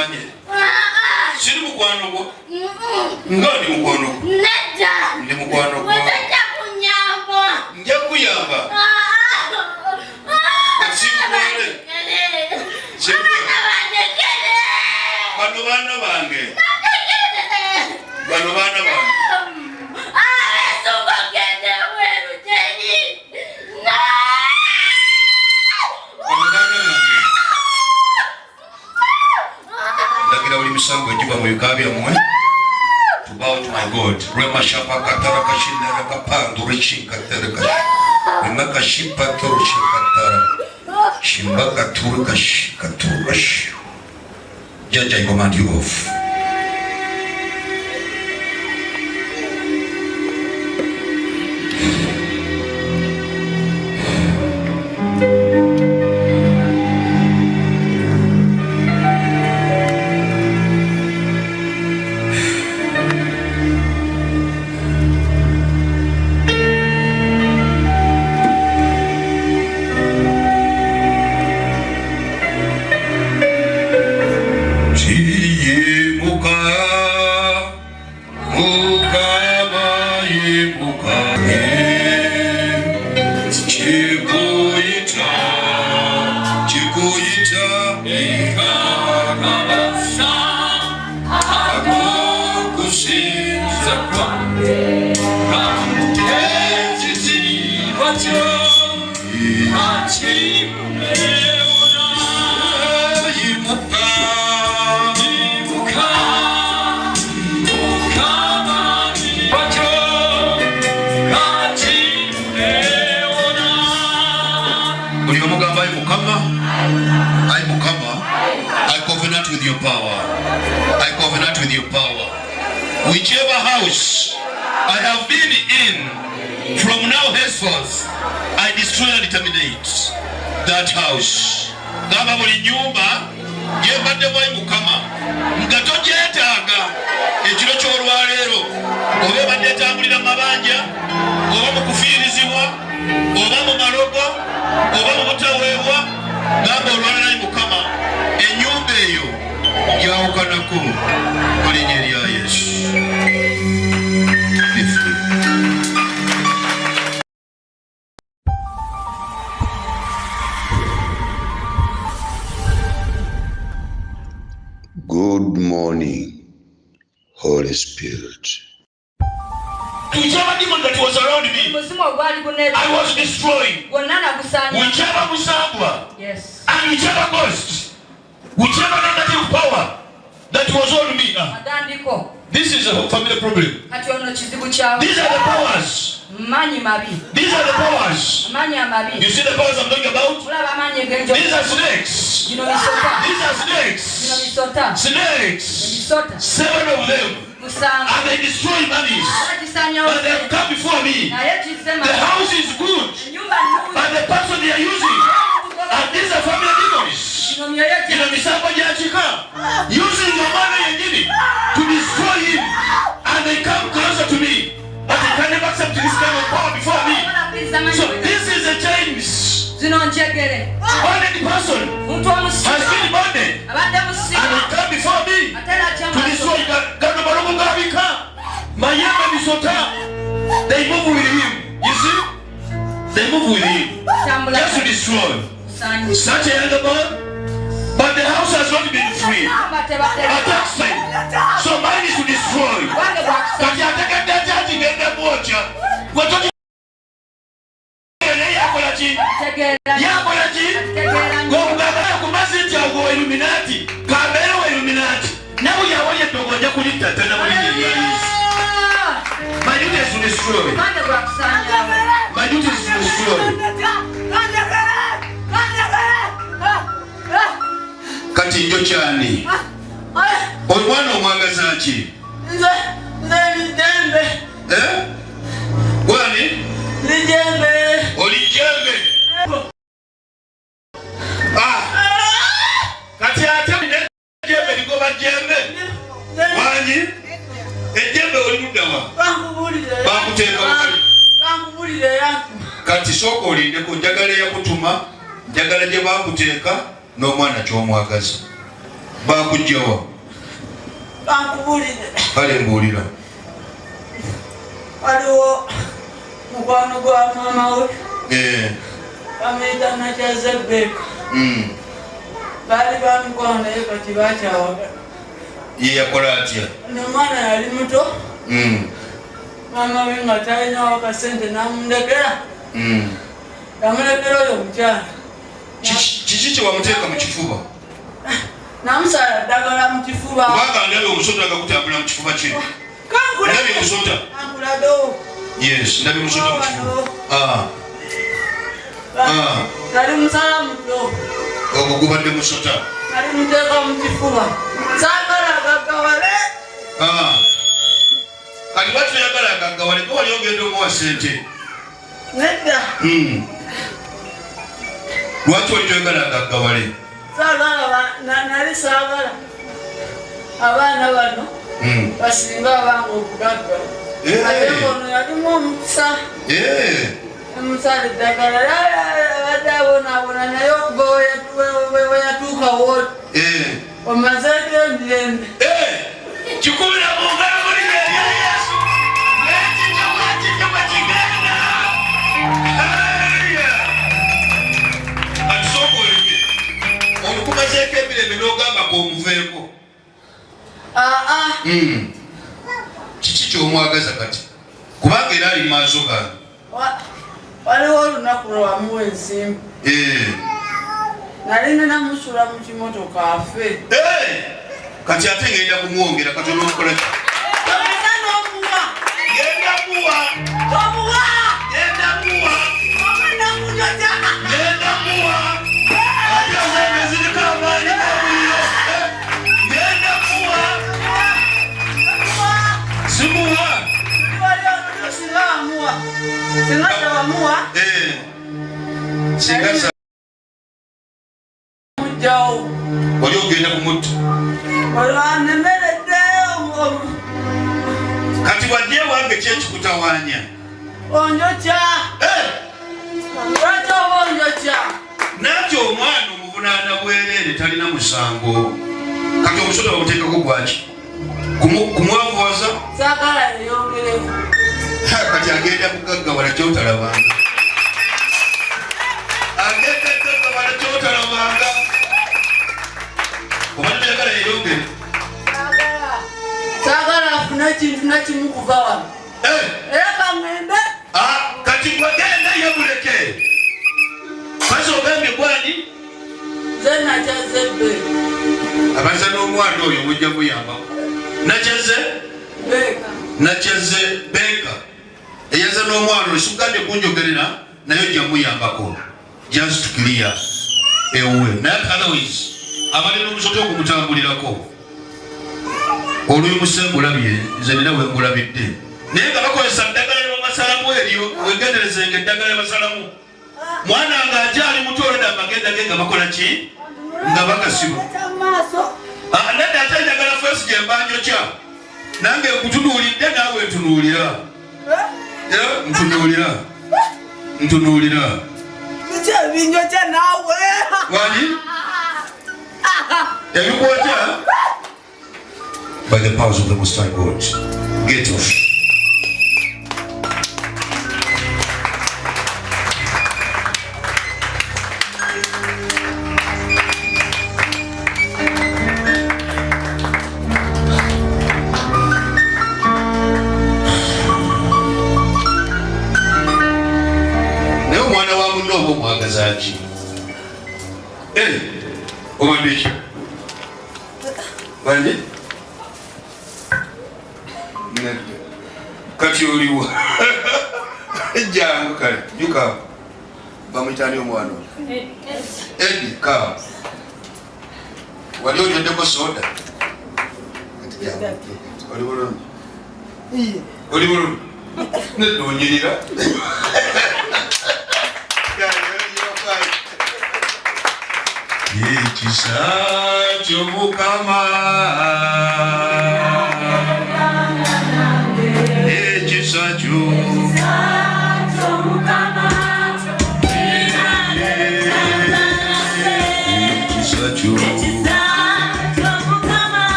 manye. Siri mukwano gwo. Ngandi mukwano gwo. Nedda. Ndi mukwano gwo. Wetata kunyamba. Nja kuyamba. Sikwale. Bano baana bange. Bano baana bange. Sango jiba mwikabya mwe to bow to my God. Rema shapa katara kashinda raka pandu rishinka tereka Remaka shipa turu shikatara Shimbaka turuka shikaturuka shi Judge, I command you off. Whichever house I have been in, from now henceforth, I destroy and terminate that house. Gaba buli nyumba yembadde bwayi mukama nga togyetaaga ekiro ky'olwaleero oba ebadde etambulira mabanja oba mu kufiirizibwa oba mu malogo oba mu butaweebwa gamba olwaleero mukama ennyumba eyo gyawukanako mu linnya erya Yesu. Good morning, Holy Spirit. Whichever demon that was around me, I was destroying. Whichever musambwa, yes, and whichever ghost, whichever negative power that was on me. This is a family problem. These are the powers. These are the powers. You see the powers I'm talking about? These are snakes. These are snakes. Snakes. 7 of them. And they destroy monies. But they have come before me. The house is good. But the person they are using. And these are family demons. Using your money to destroy him. And they come closer to me. But they can never accept this kind of power before me. So this is a James. Bonded person has been bonded. And he come before me to destroy They move with him. You see? They move with him. Just to destroy. Such a younger boy. But the house has not been free. Attacks time. So mine is to destroy. But you have taken that judge in the water. What do you Illuminati. Now we are going to my duty is to destroy. My duty is to destroy. Kati njo chani. Oyo mwana omwagaza ki? Wani? Olijembe. Kati ate jembe ligoba jembe. Wani? Ejembe oli mudawa. Bakuteka wali. Kati soko olindeko njagala yakutuma, njagala gye bakuteka n'omwana ky'omwagaza. Bakujjawa. Bankubulire. Kale mbuulira. Waliwo mukwano gwa maama we. Bamuyita Nakyaze Beka. Baali bamukwano naye kati bakyawagala. Ye yakola atya? Omwana yali muto. Maama we nga talinawo akasente n'amundekera. Yamulekera oyo omukyala. Kiki kye wamuteeka mu kifuba? Namusala ddagala mu kifuba. Kubanga ndabye omusota agakutambula mu kifuba kye. Ndabye musota. Kankulado. Yes, ndabye musota mu kifuba. Nali musala muto. Ogwo gubadde musota. Nali muteeka mu kifuba. Saagala agaggawale. Kati lwaki oyagala agaggawale? Ko wali ogenda omuwa sente? Nedda. Lwaki oli toyagala agaggawale? Nali saagala abaana bano basinga abange okugagga. Ate ono yalimu omukisa. Omusala eddagala abadde abonaabona naye okuva we yatuuka wooti omazeeko emirembe. Kikubira mu ngalo buli ya Yesu. Ekijjabwa kigenda. Atusoboye. Olukumazeeko emirembe n'ogamba k'omuveeko. Kiki ky'omwagaza kati? Kubanga era ali maaso gange. Waliwo olunaku lwamuwa ensimbi. Nali namusula mu kimotoka afe. Kati ate ngenda kumwongera kati olwokola ki? Genda n'omuwa. Genda muwa. Omuwa. Genda muwa. Ogenda kunyota. Genda muwa. Ate ozenge ziriko amaanyi g'omuliro. Genda muwa. Simuwa. Wali ono singa wamuwa. Singa tewamuwa. Singa sa mujjawo. oli ogenda kumutta. Olwanemereddeyo. Kati wadde ewange ki ekikutawaanya? Onjokya. Lwaki oba onjokya? Nanti omwana omuvunaana bwereere talina musango. Kati omusota bamuteekako gwaki? Kumwavuwaza? Saagala yeyongereku. Kati agenda kugaggawala kyotalabanga. Agenda kugaggawala kyotalabanga. Omanyi byagala yeyongere? Saagala afune ekintu nakimu kuva wano. Era kamwembe. Kati gwagenda yebuleke. Maze ogambye gwani? Nze Nakyaze Beka. Abaza n'omwana oyo mujja muyambako. Nakyaze? Beka. Nakyaze Beka. Eyaza n'omwana oyo sugambye kunjogerera naye ojja muyambako. Just to clear away. Naye otherwise abalina omusota okumutambulirako. Oluyimuse ngulabye, nze nina we ngulabidde. Naye nga bakozesa ddagala ly'abasalamu eryo, wegenderezenga eddagala ly'abasalamu. Mwana ng'akyali muto olwedda amagenda ge nga bakola ki? Nga bagasiba. Nedda ate njagala feesi gye mbanjokya. Nange nkutunuulidde naawe ntunuulira. Ntunuulira. Biki ebinjokya naawe? Wani? Ebikwata? By the powers of the Most High God. Get off. Naye omwana wa munno oba omwagaza ki? Obadde ki? Bandi? Kati oliwa. Jangu kale. Yuka. Bamuyitani omwana oyo. Edi kaa. Wali onyoddeko soda? Oli bulungi? Oli bulungi? Nedda onyirira. Ekisa ky'Omukama ekisa ekisa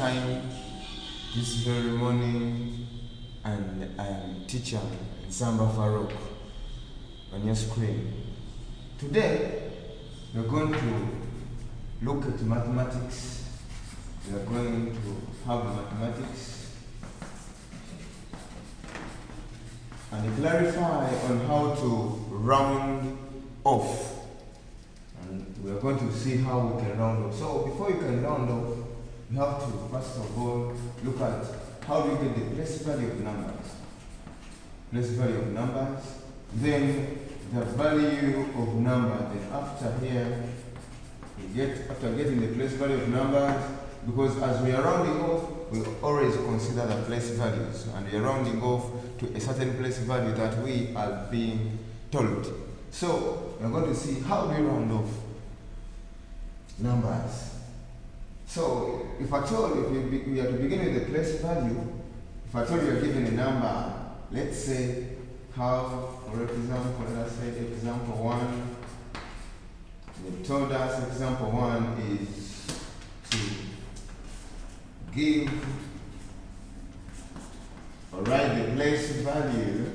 time this very morning, and I am teacher Zamba Farouk on your screen. Today we're going to look at mathematics. We are going to have mathematics and clarify on how to round off. And we are going to see how we can round off. So before you can round off, you have to first of all look at how do you get the place value of numbers. Place value of numbers, then the value of number. Then after here, after getting the place value of numbers, because as we are rounding off, we always consider the place values, and we are rounding off to a certain place value that we are being told. So we are going to see how do we round off numbers. So if I told you, we are to begin with the place value. If I told you are given a number, let's say have, for example, let us say example 1. They told us example 1 is to give or write the place value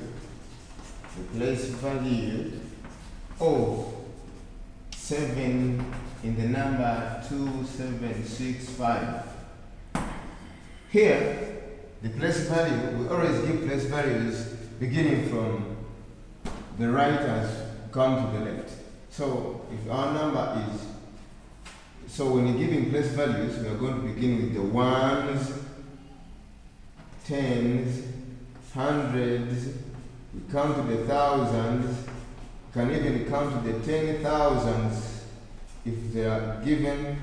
of 7 in the number 2765. Here, the place value, we always give place values beginning from the right as come to the left. So if our number is, so when you're giving place values, we are going to begin with the ones, tens, hundreds, we come to the thousands, we can even come to the 10,000s if they are given.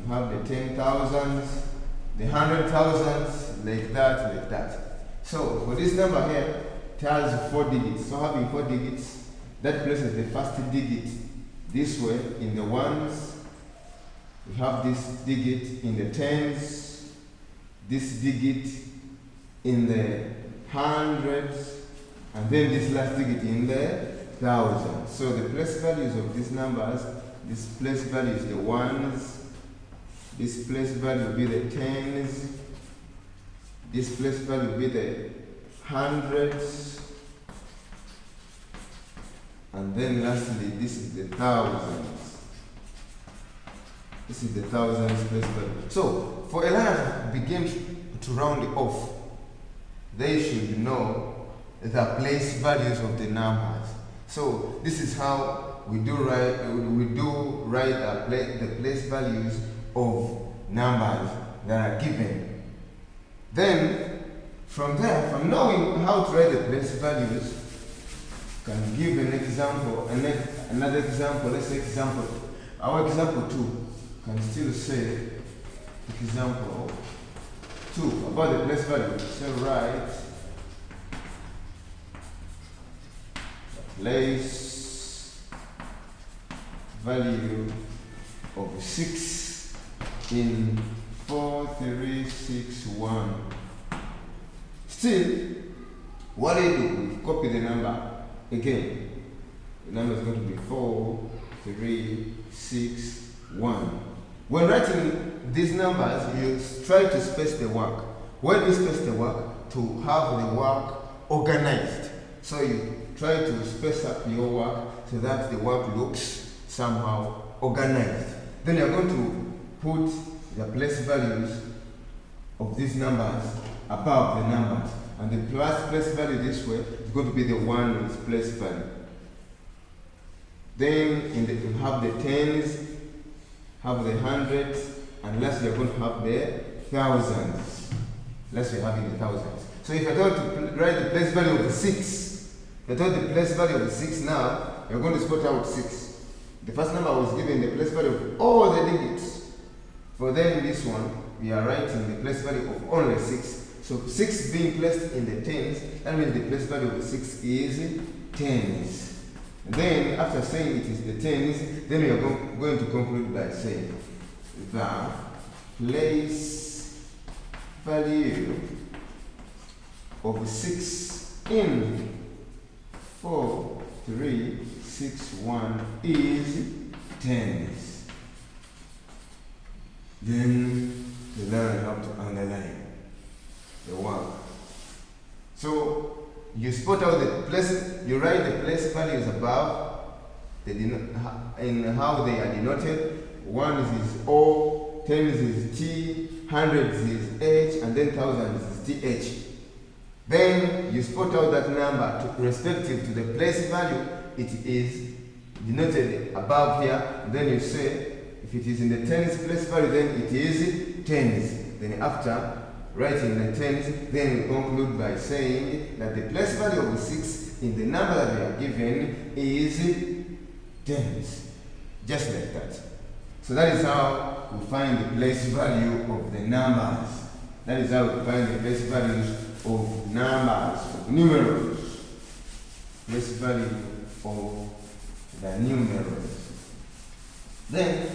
We have the 10,000s, the 100,000s, like that. So for this number here, it has 4 digits. So having 4 digits, that places the first digit this way in the ones. We have this digit in the tens, this digit in the hundreds, and then this last digit in the thousands. So the place values of these numbers, this place value is the ones, this place value will be the tens, this place value will be the hundreds, and then lastly this is the thousands. This is the thousands place value. So for a learner to begin to round it off, they should know the place values of the numbers. So this is how we do write the place values of numbers that are given. Then from there, from knowing how to write the place values, can give an example, another example. Let's say our example 2 can still say example 2 about the place value. So write place value of 6 in 4361. Still, what do you do? We copy the number again. The number is going to be 4361. When writing these numbers, you try to space the work. When you space the work, to have the work organized. So you try to space up your work so that the work looks somehow organized. Then you're going to put the place values of these numbers above the numbers. And the place value this way is going to be the ones place value. Then you have the tens, have the hundreds, and lastly you're going to have the thousands. Lastly you're having the thousands. So if you're going to write the place value of the 6, you're told the place value of the 6 now, you're going to spot out 6. The first number was given the place value of all the digits. For then this one, we are writing the place value of only 6. So 6 being placed in the tens, that means the place value of the 6 is tens. And then after saying it is the tens, then we are going to conclude by saying the place value of 6 in 4361 is tens. Then the learner want to underline the work. So you spot out the place, you write the place values above, in how they are denoted. Ones is O, tens is T, hundreds is H, and then thousands is TH. Then you spot out that number respective to the place value. It is denoted above here. Then you say, if it is in the tens place value, then it is tens. Then after writing the tens, then we conclude by saying that the place value of 6 in the number that we are given is tens. Just like that. So that is how we find the place value of the numbers. That is how we find the place values of numbers, of numerals. Place value of the numerals. Then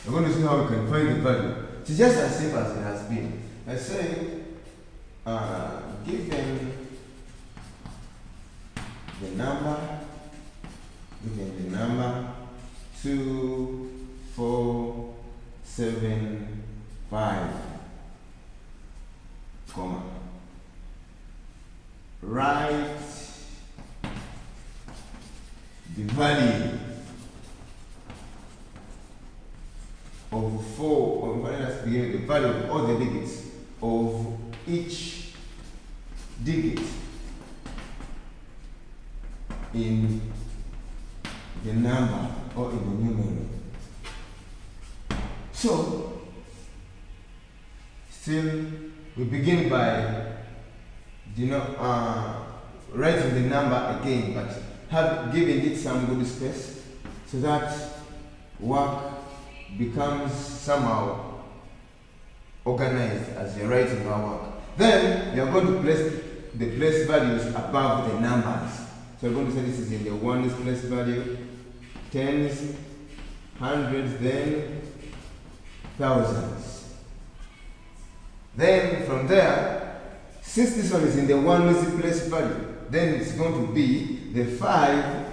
we're going to see how we can find the value. It's just as simple as it has been. Let's say, given the number 2, 4, 7, 5, comma. Write the value of 4, or let's begin with the value of all the digits of each digit in the number or in the numerator. So, still, we begin by writing the number again, but have given it some good space so that work becomes somehow organized as you're writing our work. Then we are going to place the place values above the numbers. So we're going to say this is in the ones place value, tens, hundreds, then thousands. Then from there, since this one is in the ones place value, then it's going to be the 5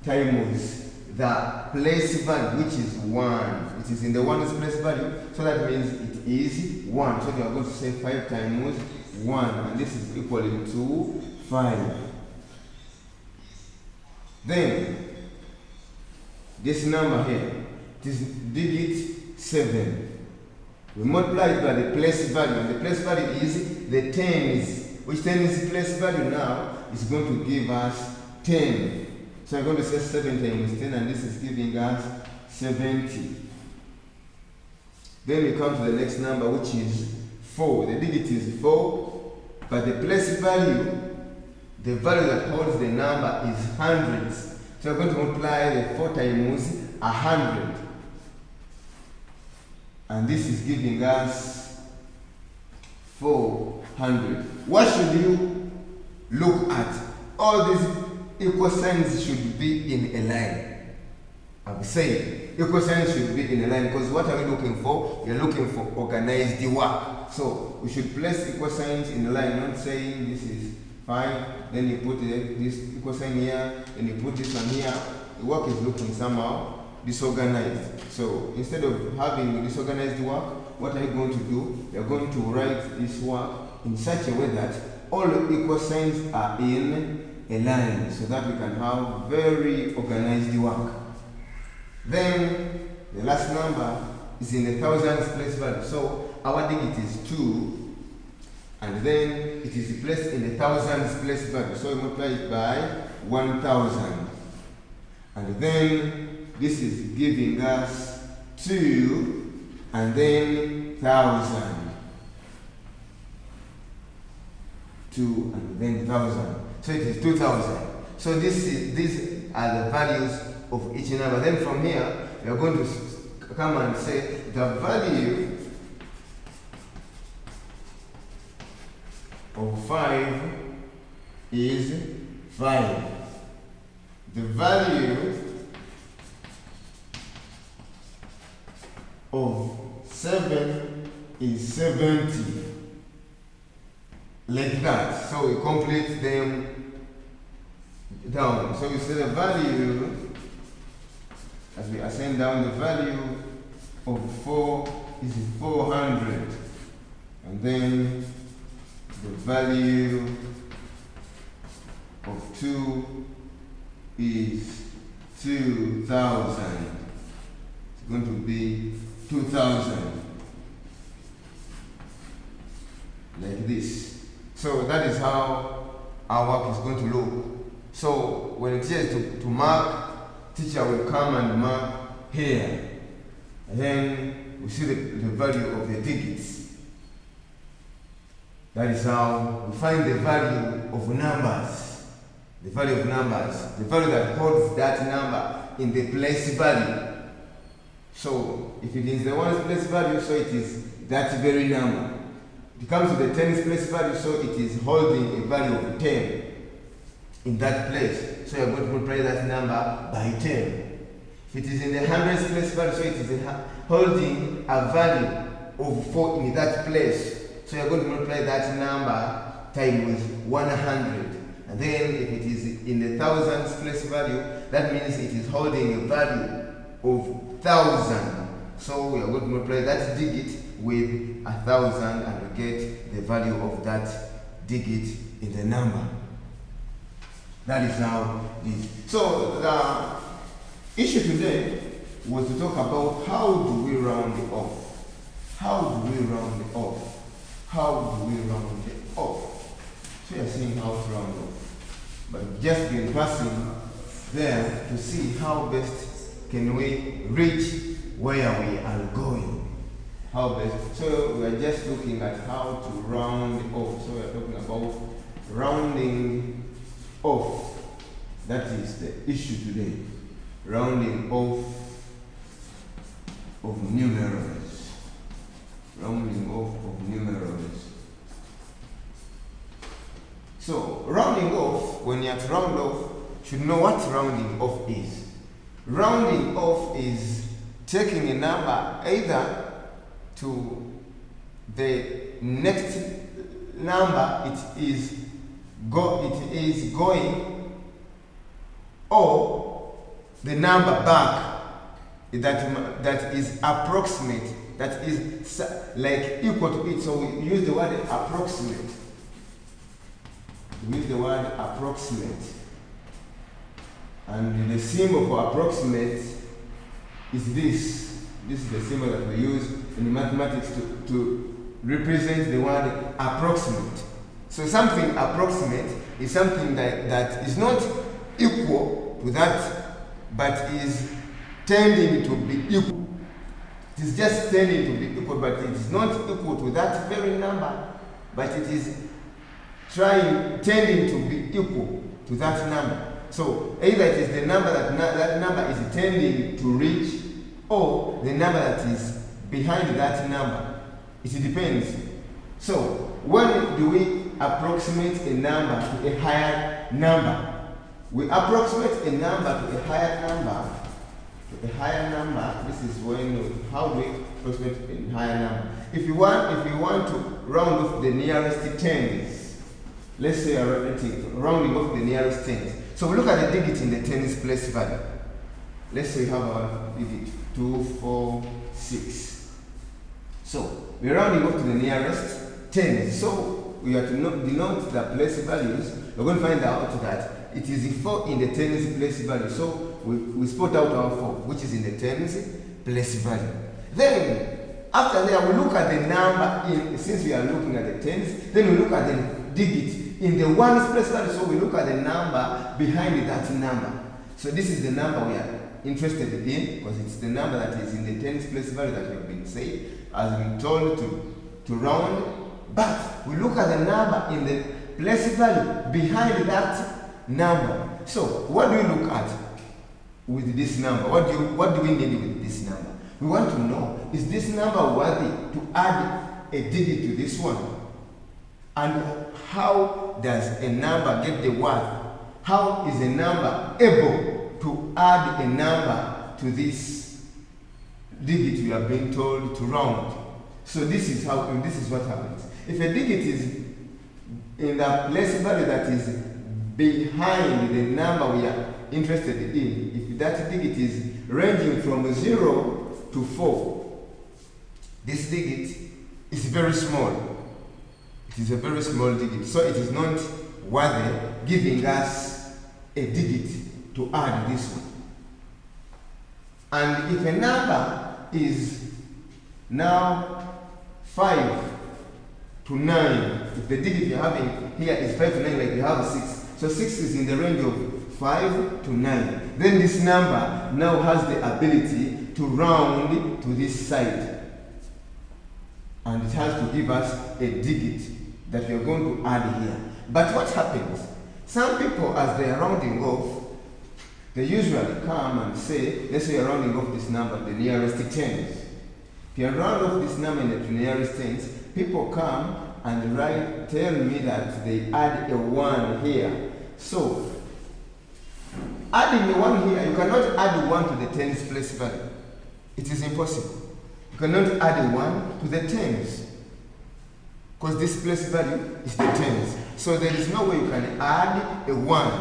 times the place value, which is 1. It is in the ones place value, so that means it is 1. So we are going to say 5 times 1, and this is equal to 5. Then this number here, it is digit 7. We multiply it by the place value, and the place value is the tens, which 10 is place value now, is going to give us 10. So I'm going to say 7 times 10, and this is giving us 70. Then we come to the next number, which is 4. The digit is 4, but the place value, the value that holds the number is hundreds. So we're going to multiply the 4 times 100. And this is giving us 400. What should you look at? All these equal signs should be in a line. I'm saying equal signs should be in a line, because what are we looking for? We are looking for organized work. So we should place equal signs in a line, not saying this is 5, then you put this equal sign here, then you put this one here. The work is looking somehow disorganized. So instead of having disorganized work, what are you going to do? You are going to write this work in such a way that all equal signs are in a line, so that we can have very organized work. Then the last number is in the thousands place value. So our digit is 2, and then it is placed in the thousands place value. So we multiply it by 1,000, and then this is giving us 2, and then 1,000. 2 and then 1,000. So it is 2,000. So these are the values of each number. Then from here, we are going to come and say the value of 5 is 5. The value of 7 is 70. Like that. So we complete them down. So we say the value, as we ascend down, the value of 4 is 400. and then the value of 2 is 2,000. It's going to be 2,000. Like this. So that is how our work is going to look. So when it says to mark, teacher will come and mark here. And then we see the value of the digits. That is how we find the value of numbers. The value of numbers. The value that holds that number in the place value. So if it is the ones place value, so it is that very number. It comes to the tens place value, so it is holding a value of 10 in that place. So you are going to multiply that number by 10. If it is in the hundreds place value, so it is holding a value of 4 in that place. So you are going to multiply that number times 100. And then if it is in the thousands place value, that means it is holding a value of 1,000. So we are going to multiply that digit with 1,000 and we get the value of that digit in the number. That is how it is. So the issue today was to talk about how do we round it off. How do we round it off? How do we round it off? So you are seeing how to round off. But just been passing there to see how best can we reach where we are going. How best. So we are just looking at how to round off. So we are talking about rounding off. That is the issue today. Rounding off of numerals. Rounding off of numerals. So rounding off, when you have to round off, you should know what rounding off is. Rounding off is taking a number either to the next number it is going, or the number back that is approximate, that is like equal to it. So we use the word approximate. We use the word approximate, and the symbol for approximate is this. This is the symbol that we use in mathematics to represent the word approximate. So something approximate is something that is not equal to that, but is tending to be equal. It is just tending to be equal, but it is not equal to that very number, but it is tending to be equal to that number. So either it is the number that number is tending to reach, or the number that is behind that number. It depends. So when do we approximate a number to a higher number? We approximate a number to a higher number. To a higher number. This is how do we approximate a higher number? If you want to round off the nearest tens, let's say rounding off the nearest tens. So we look at the digit in the tens place value. Let's say we have our digit 2, 4, 6. So we're rounding up to the nearest tens. So we have to denote the place values. We're going to find out that it is 4 in the tens place value. So we spot out our 4, which is in the tens place value. Then after that, we look at the number since we are looking at the tens. Then we look at the digit in the ones place value. So we look at the number behind that number. So this is the number we are interested in, because it's the number that is in the tens place value that we have been said, as been told to round. But we look at the number in the place value behind that number. So what do we look at with this number? What do we need with this number? We want to know, is this number worthy to add a digit to this one? And how does a number get the worth? How is a number able to add a number to this digit we have been told to round? So this is what happens. If a digit is in the place value that is behind the number we are interested in, if that digit is ranging from 0 to 4, this digit is very small. It is a very small digit, so it is not worthy giving us a digit to add this one. And if a number is now 5 to 9, if the digit you're having here is 5 to 9, like you have 6, so 6 is in the range of 5 to 9, then this number now has the ability to round to this side. And it has to give us a digit that we are going to add here. But what happens? Some people, as they are rounding off, they usually come and say, let's say you're rounding off this number, the nearest tens. If you round off this number in the nearest tens, people come and tell me that they add a 1 here. So, adding a 1 here, you cannot add 1 to the tens place value. It is impossible. You cannot add a 1 to the tens, because this place value is the tens. So there is no way you can add a 1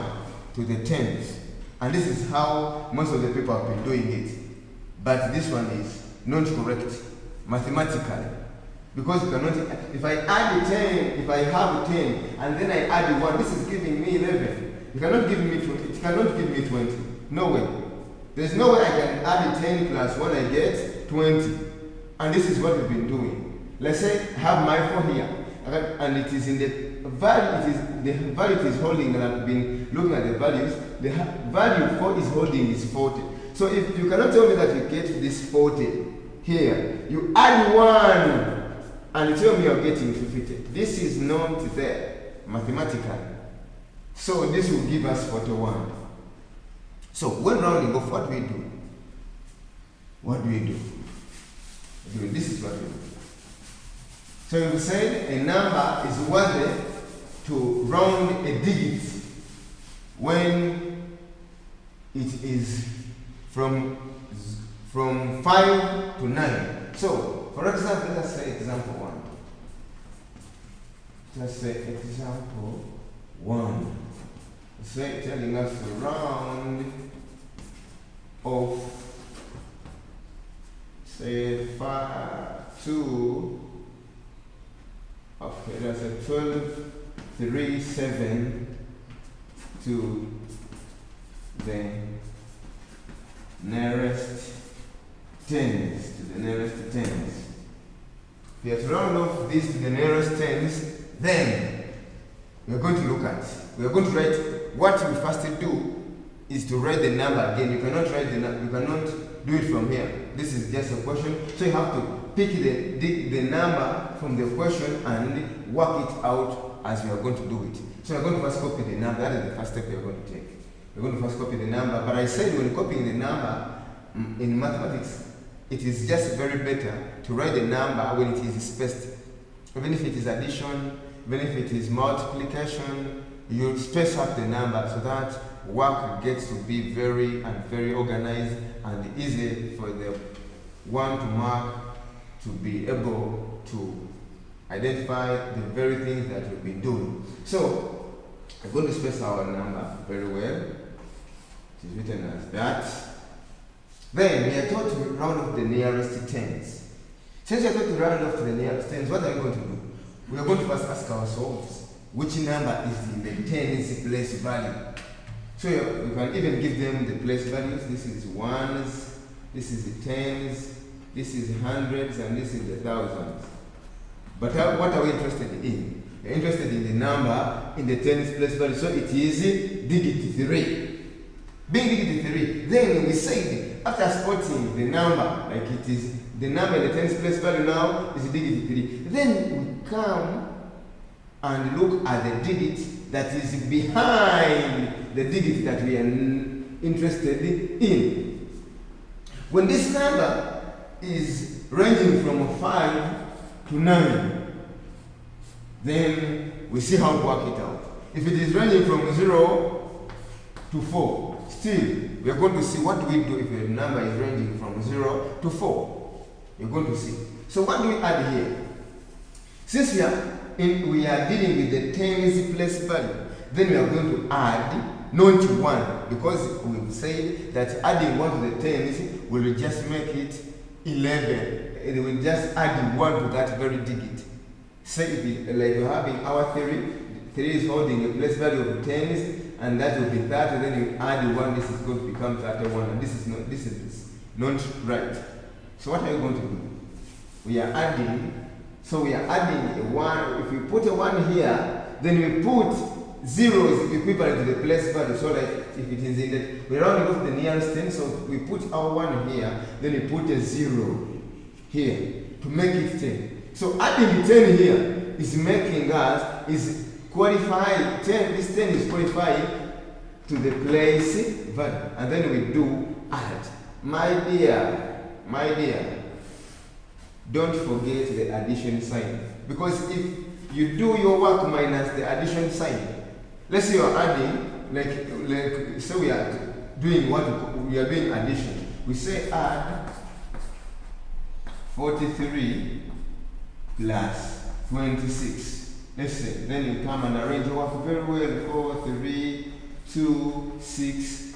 to the tens. And this is how most of the people have been doing it. But this one is not correct mathematically. Because you cannot, if I add a 10, if I have a 10, and then I add a 1, this is giving me 11. You cannot give me 20. It cannot give me 20. No way. There's no way I can add a 10 plus 1, I get 20. And this is what we've been doing. Let's say I have my 4 here, and it is in the value, the value it is holding, and I've been looking at the values, the value 4 is holding is 40. So if you cannot tell me that you get this 40 here, you add 1 and you tell me you're getting 50. This is not there mathematically. So this will give us 41. So when rounding off, what do we do? What do we do? This is what we do. So we said a number is worthy to round a digit when it is from 5 to 9. So, for example, let's say example 1. Let's say example 1. Say telling us to round off, say 5 to, okay, that's a 12, 3, 7 to the nearest tens, to the nearest tens. If you have to round off this to the nearest tens, then we are going to look at, we are going to write, what we first do is to write the number again. You cannot write the number, you cannot do it from here. This is just a question, so you have to pick the number from the question and work it out as we are going to do it. So we're going to first copy the number. That is the first step we are going to take. We're going to first copy the number, but I said when copying the number in mathematics, it is just very better to write the number when it is spaced. Even if it is addition, even if it is multiplication, you space up the number so that work gets to be very organized and easy for the one to mark, to be able to identify the very things that we've been doing. So, I'm going to space our number very well. It is written as that. Then, we are taught to round off the nearest tens. Since we are taught to round off to the nearest tens, what are we going to do? We are going to first ask ourselves, which number is in the tens place value? So, you can even give them the place values. This is ones, this is the tens, this is hundreds, and this is the thousands. But what are we interested in? We're interested in the number in the tens place value. So it is digit 3. Being digit 3, then we say after spotting the number, like it is the number in the tens place value now is digit 3. Then we come and look at the digit that is behind the digit that we are interested in. When this number is ranging from 5 to 9, then we see how to work it out. If it is ranging from 0 to 4, still we are going to see what do we do if the number is ranging from 0 to 4. You're going to see. So what do we add here? Since we are dealing with the tens place value, then we are going to add not to 1, because we've said that adding 1 to the tens will just make it 11. It will just add 1 to that very digit. say if it, like we're having our 3 is holding a place value of 10s, and that will be 30, then you add the 1, this is going to become 31, and this is not right. So what are you going to do? We are adding, so we are adding a 1. If we put a 1 here, then we put 0 is equivalent to the place value, so that if it is in the, we round it off the nearest 10, so we put our 1 here, then we put a 0 here to make it 10. So adding the 10 here is making us, is qualifying, 10, this 10 is qualifying to the place value, and then we do add. My dear, don't forget the addition sign, because if you do your work minus the addition sign, let's say you are adding, like so we are doing we are doing addition. We say add 43 plus 26. Let's say, then you come and arrange your work very well. 4, 3, 2, 6.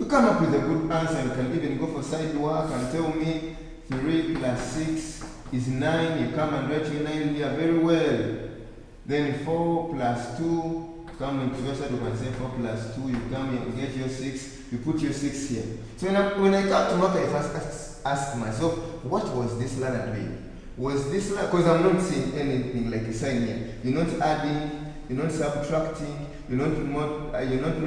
You come up with a good answer. You can even go for side work and tell me 3 plus 6 is 9. You come and write your 9 here very well. Then 4 plus 2, come into your side, you can say 4 plus 2, you come here, you get your 6, you put your 6 here. So when I come to work, I first ask myself, what was this learner doing? Was this, because I'm not seeing anything like a sign here. You're not adding, you're not subtracting, you're not multiplying, you're not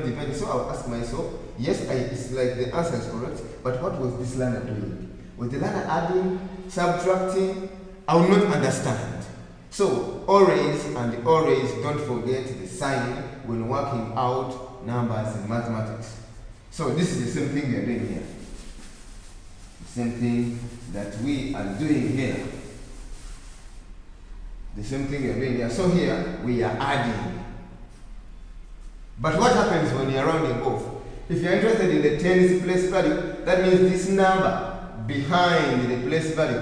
dividing. So I'll ask myself, yes, it's like the answer is correct, but what was this learner doing? Was the learner adding, subtracting? I will not understand. So always don't forget the sign when working out numbers in mathematics. So this is the same thing we are doing here. Same thing that we are doing here. The same thing we are doing here. So here we are adding. But what happens when you are rounding off? If you are interested in the 10's place value, that means this number behind the place value,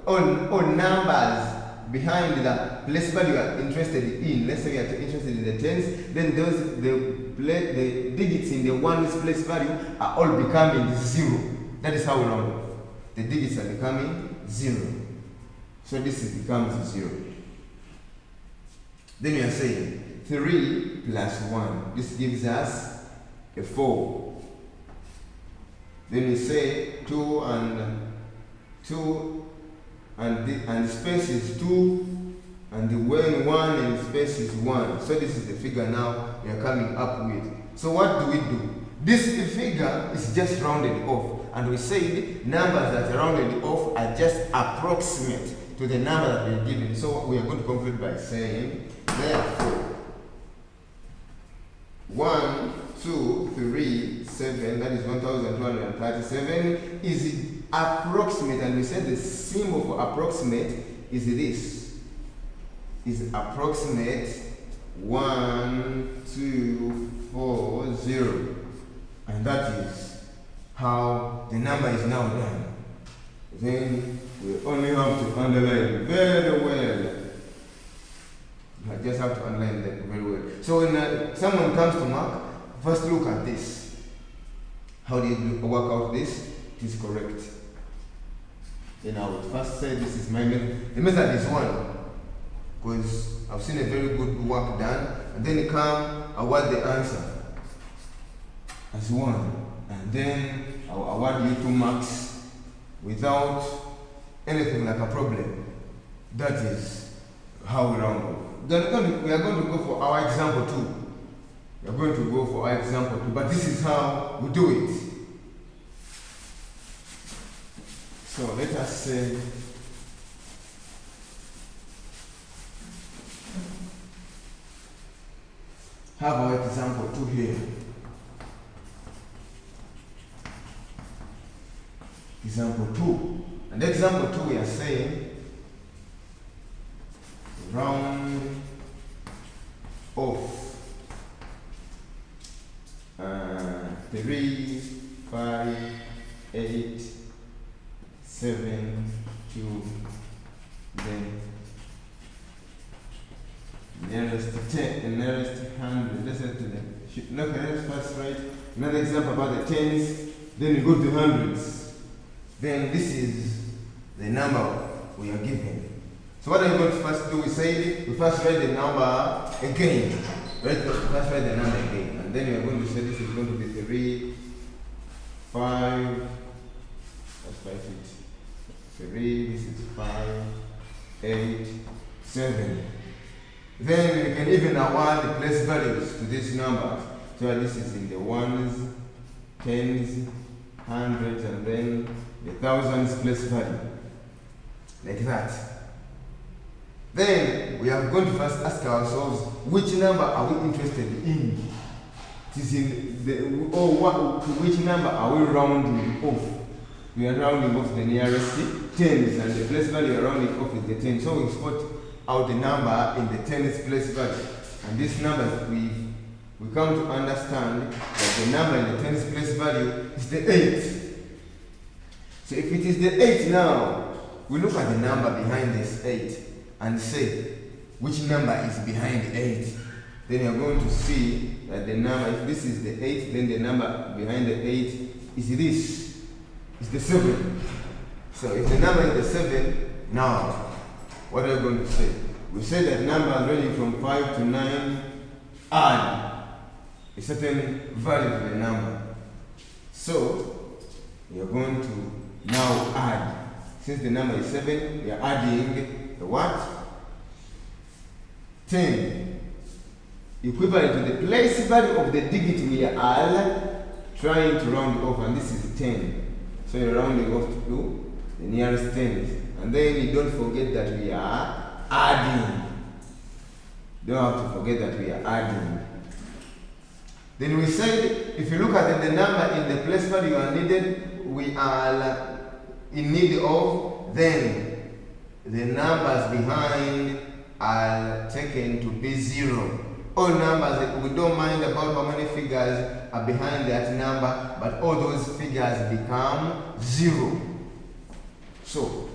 or numbers behind the place value you are interested in. Let's say you are interested in the 10's, then the digits in the 1's place value are all becoming 0. That is how we round off. The digits are becoming 0. So this becomes 0. Then we are saying 3 plus 1. This gives us a 4. Then we say 2 and the space is 2, and the when 1 and space is 1. So this is the figure now we are coming up with. So what do? This figure is just rounded off. And we said numbers that are rounded off are just approximate to the number that we are given. So we are going to conclude by saying, therefore, 1, 2, 3, 7, that is 1237, is approximate. And we said the symbol for approximate is this. Is approximate 1, 2, 4, 0. And that is how the number is now done. Then we only have to underline very well. I just have to underline that very well. So when someone comes to mark, first look at this. How do you work out this? It is correct. Then I would first say this is my method. The method is 1, because I've seen a very good work done, and then you come, award the answer as 1. And then I'll award you 2 marks without anything like a problem. That is how we round off. Then we are going to go for our example 2. We are going to go for our example 2, but this is how we do it. So let us say have our example 2 here. Example 2. And example 2 we are saying round off 3, 5, 8, 7, 2, then nearest 10, nearest 100. Let's say to the look at it first, right? Another example about the 10s, then you go to hundreds. Then this is the number we are given. So what are we going to first do? We say we first write the number again. First write the number again. And then we are going to say this is going to be 3, 5, that's 5 feet. 3, this is 5, 8, 7. Then we can even award the place values to these numbers. So this is in the ones, tens, hundreds, and then the thousands place value. Like that. Then we are going to first ask ourselves, which number are we interested in? It is in the, which number are we rounding off? We are rounding off the nearest tens, and the place value we are rounding off is the 10. So we spot out the number in the tens place value. And this number we come to understand that the number in the tens place value is the 8. So if it is the 8 now, we look at the number behind this 8 and say which number is behind 8. Then you're going to see that the number, if this is the 8, then the number behind the 8 is this. It's the 7. So if the number is the 7, now what are we going to say? We say that numbers ranging from 5 to 9 add a certain value to the number. So we are going to now add. Since the number is 7, we are adding the what? 10. Equivalent to the place value of the digit we are trying to round off, and this is 10. So you're rounding off to the nearest tens. And then you don't forget that we are adding. Don't have to forget that we are adding. Then we said, if you look at the number in the place value you are needed, we are in need of, then the numbers behind are taken to be 0. All numbers, we don't mind about how many figures are behind that number, but all those figures become 0. So,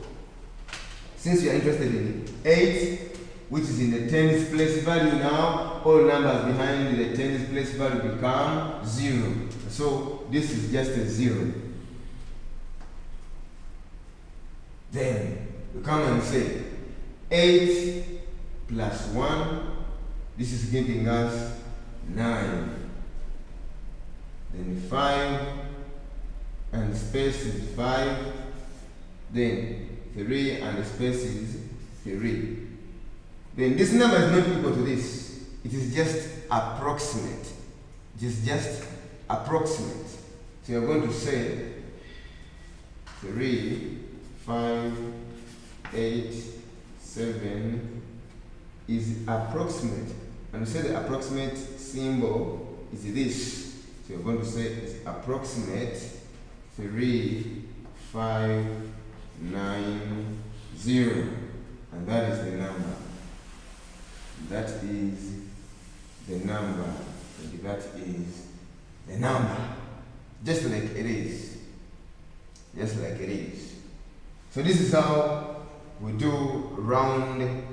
since you are interested in 8, which is in the tens place value now, all numbers behind the tens place value become 0. So, this is just a 0. Then, we come and say 8 plus 1, this is giving us 9. Then 5, and the space is 5. Then 3, and the space is 3. Then this number is not equal to this. It is just approximate. It is just approximate. So you're going to say 3, 5, 8, 7 is approximate. And we say the approximate symbol is this. So you're going to say it's approximate 3, 5, 9, 0. And that is the number. That is the number. And that is the number. Just like it is. Just like it is. So this is how we do round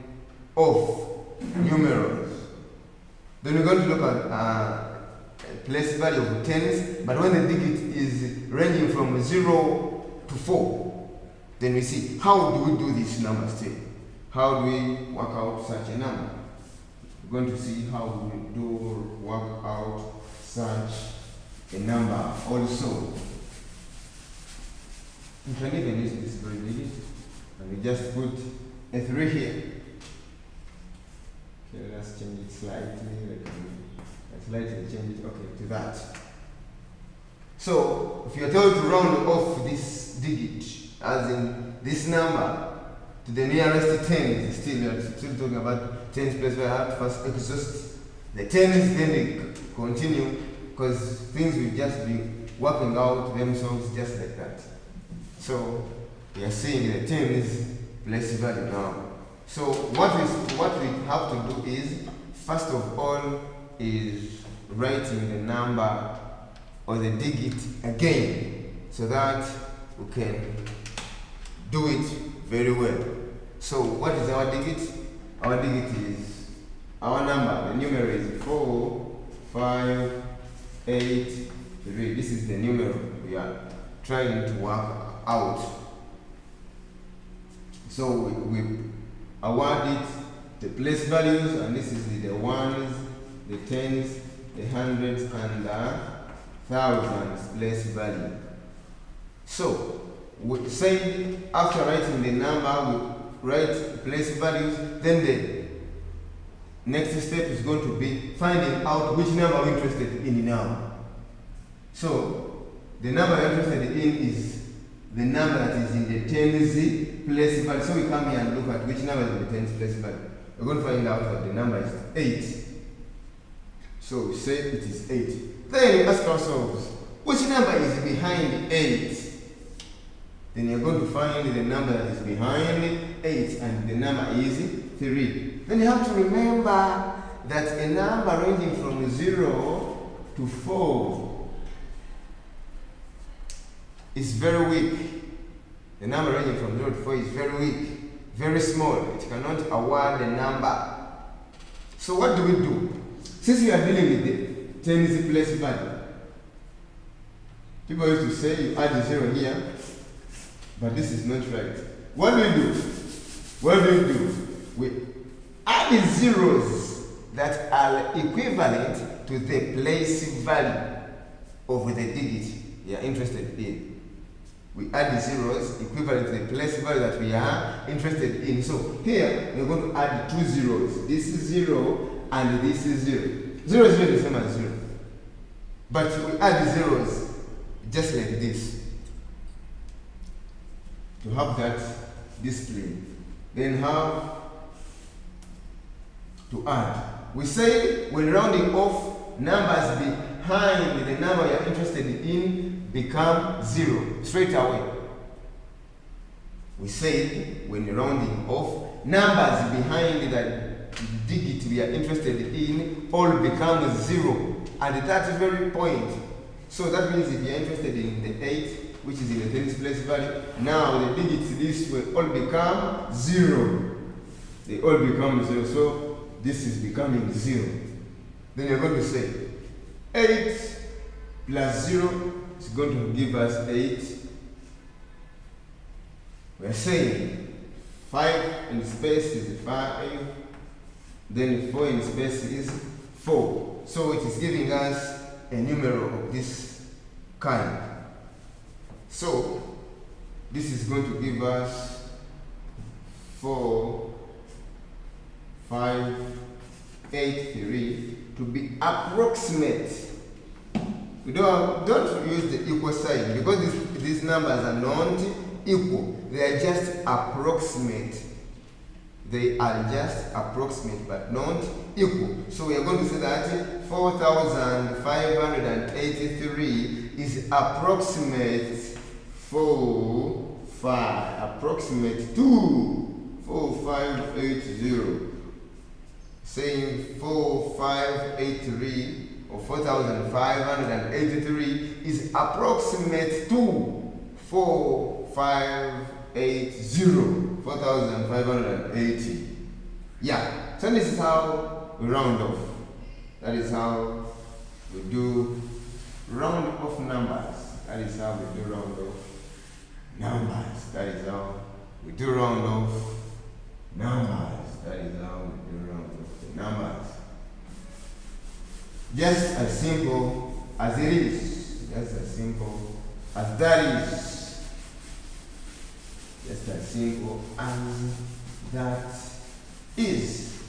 off numerals. Then we're going to look at place value of tens, but when the digit is ranging from 0 to 4, then we see how do we do this number still? How do we work out such a number? We're going to see how we do work out such a number also. You can even use this very digit, and we just put a 3 here. Okay, let's change it slightly. Let's slightly change it, okay, to that. So, if you're told to round off this digit, as in this number, to the nearest tens, we're still talking about tens place where I have to first exhaust the tens, then they continue, because things will just be working out themselves just like that. So, we are seeing the tens place value now. So what we have to do is, first of all, is writing the number or the digit again, so that we can do it very well. So what is our digit? Our digit is our number. The numerator is 4, 5, 8, 3. This is the numerator we are trying to work out. So we award it the place values, and this is the ones, the tens, the hundreds, and the thousands place value. So we say after writing the number, we write place values, then the next step is going to be finding out which number we're interested in now. So the number we're interested in is the number that is in the tens place value. So we come here and look at which number is in the tens place value. We're going to find out that the number is 8. So we say it is 8. Then we ask ourselves, which number is behind 8? Then you're going to find the number that is behind 8, and the number is 3. Then you have to remember that a number ranging from 0 to 4 is very weak. The number ranging from 0 to 4 is very weak, very small. It cannot award a number. So what do we do? Since we are dealing with the tens place value, people used to say you add a 0 here, but this is not right. What do we do? What do we do? We add the zeros that are equivalent to the place value of the digit we are interested in. We add the zeros equivalent to the place value that we are interested in. So here we're going to add 2 zeros. This is 0 and this is 0. 0 is the same as 0. But we add the zeros just like this to have that display. Then have to add. We say when rounding off, numbers behind the number you are interested in become 0 straight away. We say when rounding off, numbers behind the digit we are interested in all become 0 at that very point. So that means if you are interested in the 8, which is in the tens place value, now the digits list will all become 0. They all become 0, so this is becoming 0. Then you're going to say 8 plus 0 is going to give us 8. We're saying 5 in space is 5, then 4 in space is 4. So it is giving us a numeral of this kind. So this is going to give us 4, 5, 8, 3 to be approximate. We don't use the equal sign because these numbers are not equal. They are just approximate. They are just approximate but not equal. So we are going to say that 4,583 is approximate 24580, saying 4583 or 4583 is approximate to 4580. Yeah, so this is how we round off. That is how we do round off numbers. That is how we do round off numbers. That is how we do round off numbers. That is how we do round off the numbers. Just as simple as it is. Just as simple as that is. Just as simple as that is.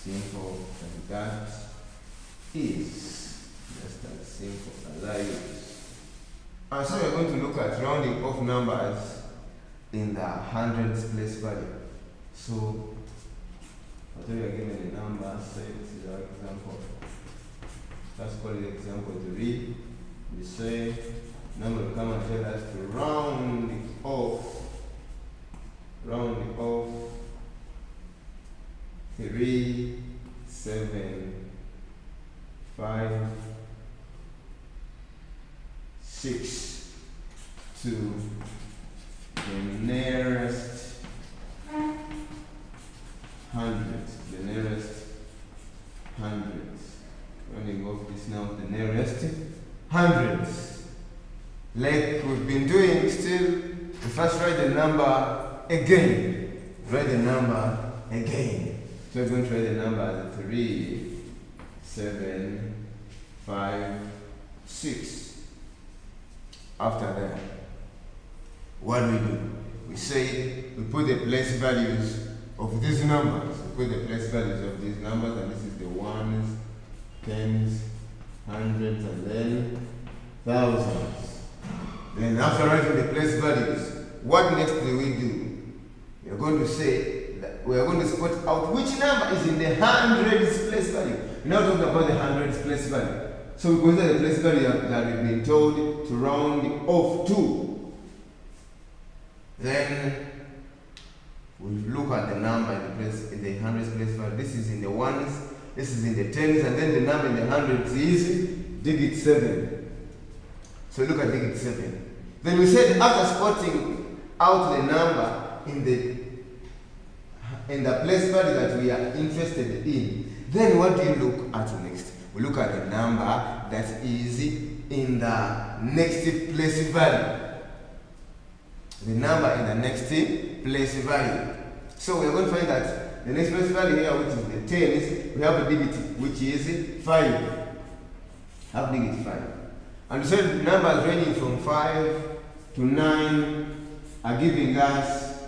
Simple as that is. Just as simple as that is. And so we're going to look at rounding off numbers in the hundreds place value. So, after we are given a number, say this is our example. Let's call it example 3. We say number will come and tell us to round it off 3, 7, 5, 6 to the nearest hundreds. The nearest hundreds. Running off this now, the nearest hundreds. Like we've been doing still, we first write the number again. Write the number again. So we're going to write the number as 3, 7, 5, 6. After that, what do? We say we put the place values of these numbers. We put the place values of these numbers, and this is the ones, tens, hundreds, and then thousands. Then after writing the place values, what next do we do? We are going to say that we are going to spot out which number is in the hundreds place value. We're not talking about the hundreds place value. So we consider the place value that we've been told to round off to. Then we look at the number in the hundreds place value. This is in the ones, this is in the tens, and then the number in the hundreds is digit 7. So look at digit 7. Then we said after spotting out the number in the place value that we are interested in, then what do you look at next? We look at the number that is in the next place value. The number in the next place value. So we are going to find that the next place value here, which is the tens, we have a digit which is 5. Have digit 5. And so the numbers ranging from 5 to 9 are giving us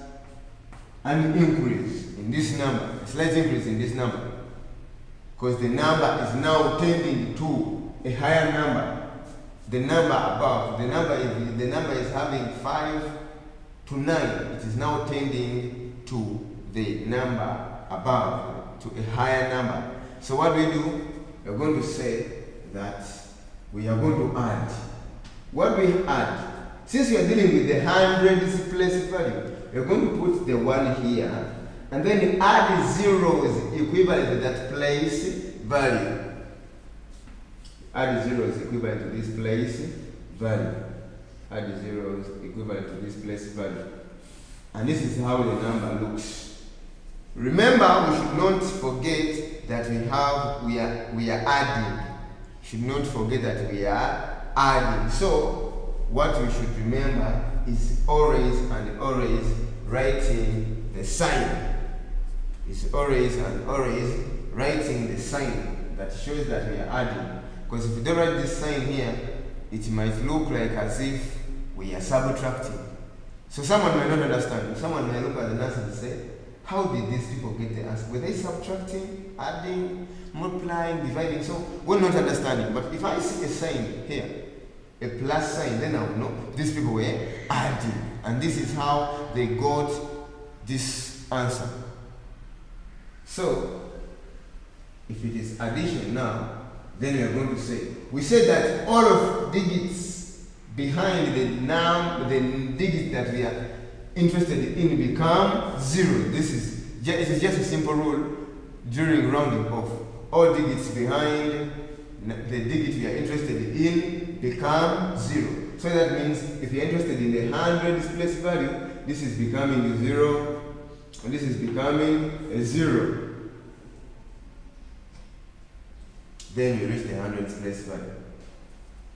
an increase in this number, a slight increase in this number. Because the number is now tending to a higher number. The number above, the number is having 5 to 9. It is now tending to the number above, to a higher number. So what do? We're going to say that we are going to add. What we add, since we are dealing with the hundreds place value, we're going to put the 1 here, and then add zeros equivalent to that place value. Add zeros equivalent to this place value. Add zeros equivalent to this place value. And this is how the number looks. Remember, we should not forget that we are adding. Should not forget that we are adding. So what we should remember is always and always writing the sign. It's always and always writing the sign that shows that we are adding. Because if you don't write this sign here, it might look like as if we are subtracting. So someone might not understand. Someone might look at the answer and say, how did these people get the answer? Were they subtracting, adding, multiplying, dividing? So we're not understanding. But if I see a sign here, a plus sign, then I will know these people were adding. And this is how they got this answer. So, if it is addition now, then we are going to say, we said that all of digits behind the digit that we are interested in become 0. It is just a simple rule during rounding off. All digits behind the digit we are interested in become 0. So that means if you are interested in the hundreds place value, this is becoming a 0, and this is becoming a 0. Then you reach the hundreds place value.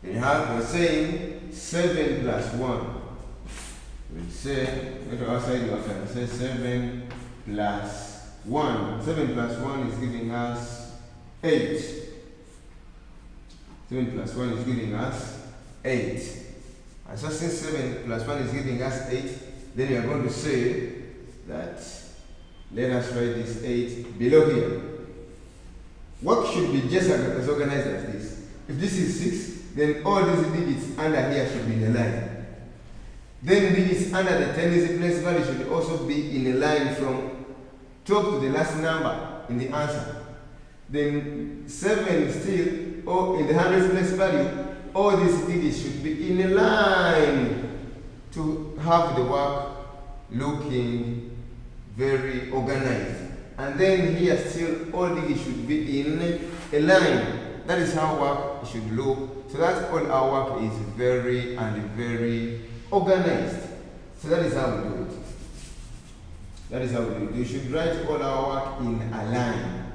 Then we're saying 7 plus 1. We'll say, go to outside your can say 7 plus 1. 7 plus 1 is giving us 8. 7 plus 1 is giving us 8. And so since 7 plus 1 is giving us 8, then we are going to say that, let us write this 8 below here. What should be just as organized as this? If this is 6, then all these digits under here should be in a line. Then digits under the tens place value should also be in a line from top to the last number in the answer. Then 7 still, or in the hundreds place value, all these digits should be in a line to have the work looking very organized. And then here still all digits should be in a line. That is how work should look. So that's all our work is very and very organized. So that is how we do it. That is how we do it. You should write all our work in a line.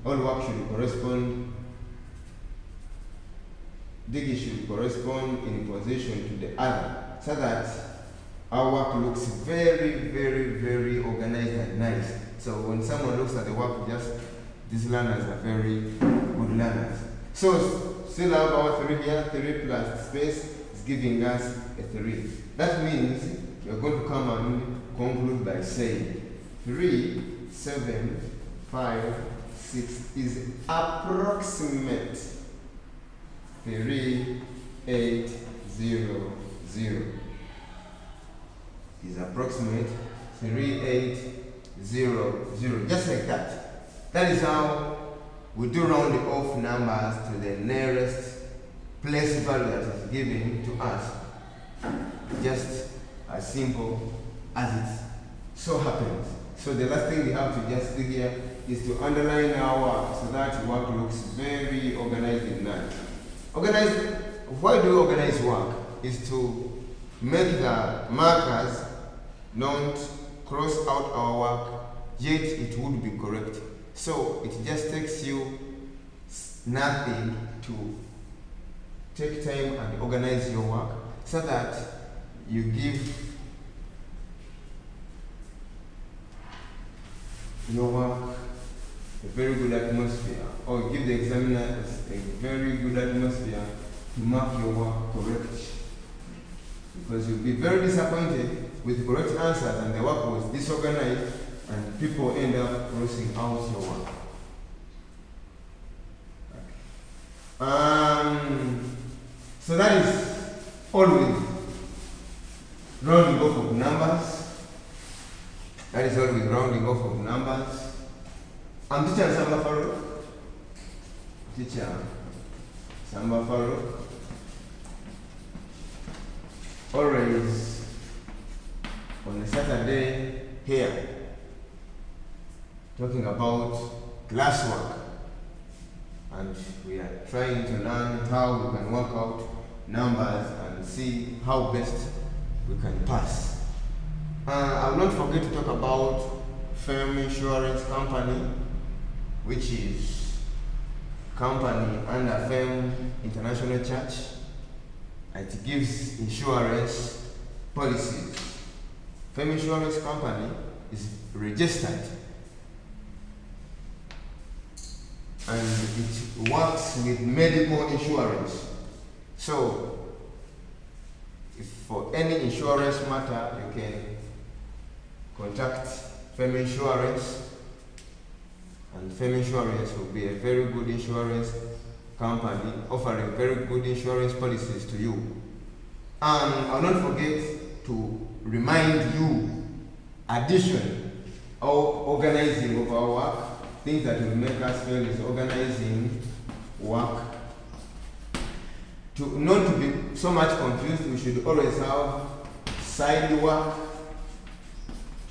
All work should correspond. Digits should correspond in position to the other, so that our work looks very, very, very organized and nice. So when someone looks at the work, these learners are very good learners. So still have our 3 here, 3 plus space is giving us a 3. That means we are going to come and conclude by saying 3, 7, 5, 6 is approximate 3, 8, 0, 0. Is approximate 3, 8, 0, 0. Just like that. That is how we do round off numbers to the nearest place value that is given to us. Just as simple as it so happens. So the last thing we have to just do here is to underline our work so that work looks very organized and nice. Why do we organize work? Is to make the markers don't cross out our work, yet it would be correct. So it just takes you nothing to take time and organize your work so that you give your work a very good atmosphere, or give the examiners a very good atmosphere to mark your work correct. Because you'll be very disappointed with correct answers and the work was disorganized and people end up crossing out your work. So that is always rounding off of numbers. That is always rounding off of numbers. I'm teacher Samba Farouk. Teacher Samba Farouk. Always on a Saturday here, talking about classwork, and we are trying to learn how we can work out numbers and see how best we can pass. I will not forget to talk about Firm Insurance Company, which is company under Firm International Church. It gives insurance policies. Firm Insurance Company is registered and it works with medical insurance. So, if for any insurance matter, you can contact Firm Insurance, and Firm Insurance will be a very good insurance company offering very good insurance policies to you. And I'll not forget to remind you addition or organizing of our work. Things that will make us feel is organizing work. To not to be so much confused, we should always have side work.